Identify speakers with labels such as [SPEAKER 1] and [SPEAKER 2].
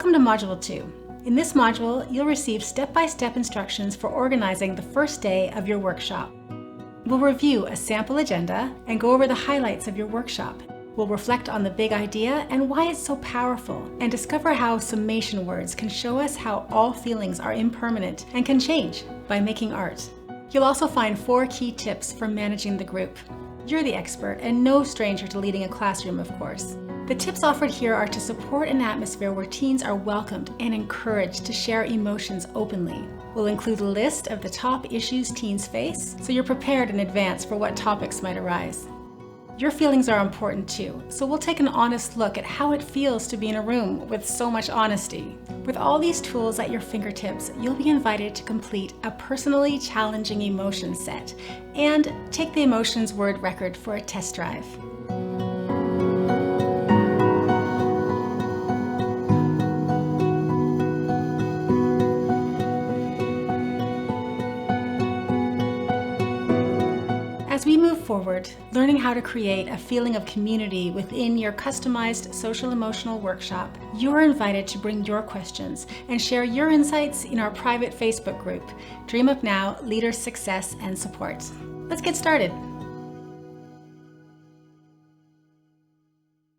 [SPEAKER 1] Welcome to Module 2. In this module, you'll receive step-by-step instructions for organizing the first day of your workshop. We'll review a sample agenda and go over the highlights of your workshop. We'll reflect on the big idea and why it's so powerful, and discover how summation words can show us how all feelings are impermanent and can change by making art. You'll also find 4 key tips for managing the group. You're the expert and no stranger to leading a classroom, of course. The tips offered here are to support an atmosphere where teens are welcomed and encouraged to share emotions openly. We'll include a list of the top issues teens face, so you're prepared in advance for what topics might arise. Your feelings are important too, so we'll take an honest look at how it feels to be in a room with so much honesty. With all these tools at your fingertips, you'll be invited to complete a personally challenging emotion set and take the emotions word record for a test drive. As we move forward, learning how to create a feeling of community within your customized social-emotional workshop, you're invited to bring your questions and share your insights in our private Facebook group, Dream Up Now, Leaders, Success, and Support. Let's get started.